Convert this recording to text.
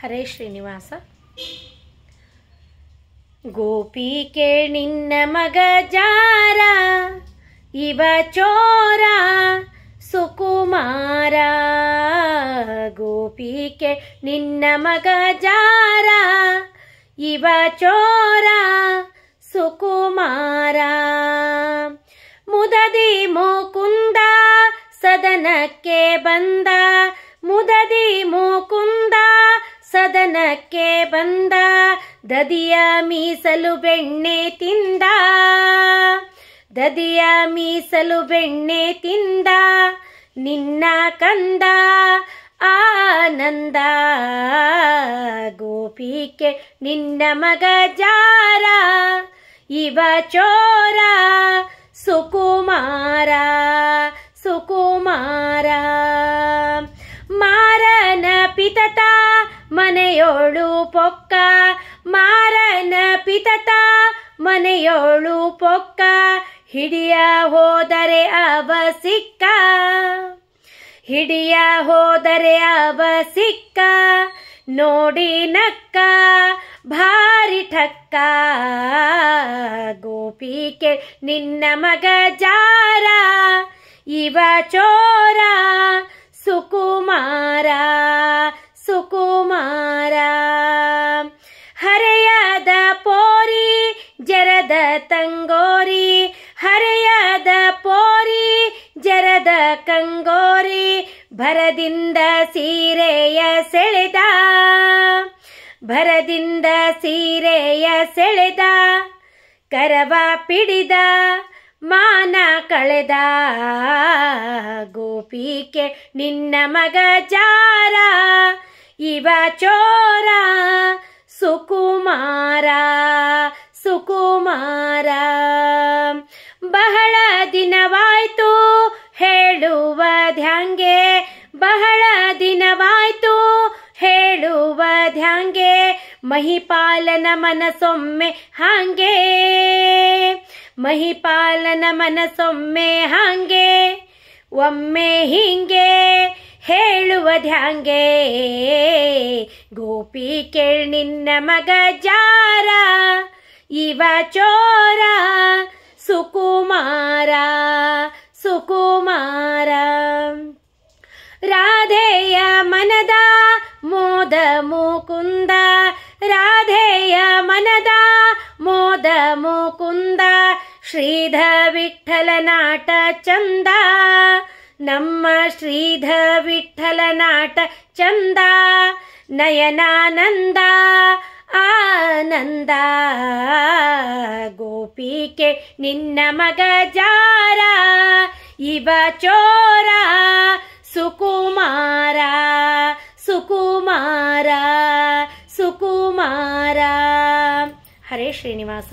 ಹರೇ ಶ್ರೀನಿವಾಸ. ಗೋಪಿ ಕೇಳ್ ನಿನ್ನ ಮಗ ಜಾರ, ಇವ ಚೋರ ಸುಕುಮಾರ. ಗೋಪಿ ಕೇಳ್ ನಿನ್ನ ಮಗ ಜಾರ, ಇವ ಚೋರ ಸುಕುಮಾರ. ಮುದದಿ ಮುಕುಂದ ಸದನಕ್ಕೆ ಬಂದ, ಮುದದಿ ಮುಕುಂದ ಸದನಕ್ಕೆ ಬಂದ. ದದಿಯ ಮೀಸಲು ಬೆಣ್ಣೆ ತಿಂದ, ದದಿಯ ಮೀಸಲು ಬೆಣ್ಣೆ ತಿಂದ. ನಿನ್ನ ಕಂದ ಆನಂದ. ಗೋಪಿಕೆ ನಿನ್ನ ಮಗ ಜಾರ, ಇವ ಚೋರ ಸುಕುಮಾರ ಸುಕುಮಾರ. ಮಾರನ ಪಿತತ ಮನೆಯೋಳು ಪೊಕ್ಕ, ಮಾರನ ಪಿತತ ಮನೆಯೋಳು ಪೊಕ್ಕ. ಹಿಡಿಯ ಹೋದರೆ ಅವ ಸಿಕ್ಕ, ಹಿಡಿಯ ಹೋದರೆ ಅವ ಸಿಕ್ಕ. ನೋಡಿ ನಕ್ಕ ಭಾರಿ ಠಕ್ಕ. ಗೋಪಿಕೆ ನಿನ್ನ ಮಗ ಜಾರ, ಇವ ಚೋರ ಸುಕುಮಾರ ಸುಕುಮಾರ. ಹರೆಯದ ಪೋರಿ ಜರದ ತಂಗೋರಿ, ಹರೆಯದ ಪೋರಿ ಜರದ ಕಂಗೋರಿ. ಭರದಿಂದ ಸೀರೆಯ ಸೆಳೆದ, ಭರದಿಂದ ಸೀರೆಯ ಸೆಳೆದ. ಕರವ ಪಿಡಿದ ಮಾನ ಕಳೆದ. ಗೋಪಿಕೆ ನಿನ್ನ ಮಗ ಜಾರ, ಇವ ಚೋರ ಸುಕುಮಾರ ಸುಕುಮಾರ. ಬಹಳ ದಿನವಾಯ್ತು ಹೇಳುವದ್ಯಾಂಗೆ, ಬಹಳ ದಿನವಾಯ್ತು ಹೇಳುವದ್ಯಾಂಗೆ. ಮಹಿಪಾಲನ ಮನಸೊಮ್ಮೆ ಹಾಂಗೆ, ಮಹಿಪಾಲನ ಮನಸೊಮ್ಮೆ ಹಾಂಗೆ. ಒಮ್ಮೆ ಹಿಂಗೆ ಹೇಳುವದ್ಯಾಂಗೆ. ಗೋಪಿ ಕೇಳ್ ನಿನ್ನ ಮಗ ಜಾರ, ಇವ ಚೋರ ಸುಕುಮಾರ ಸುಕುಮಾರ. ರಾಧೆಯ ಮನದ ಮೋದ ಮುಕುಂದ, ರಾಧೆಯ ಮನದ ಮೋದ ಮುಕುಂದ. ಶ್ರೀಧ ವಿಠ್ಠಲ ನಾಟ ಚಂದ, ನಮ್ಮ ಶ್ರೀಧ ವಿಠ್ಠಲ ನಾಟ ಚಂದ. ನಯನಾನಂದ ಆನಂದ. ಗೋಪಿಕೆ ನಿನ್ನ ಮಗ ಜಾರ, ಇವ ಚೋರ ಸುಕುಮಾರ ಸುಕುಮಾರ ಸುಕುಮಾರ. ಹರೇ ಶ್ರೀನಿವಾಸ.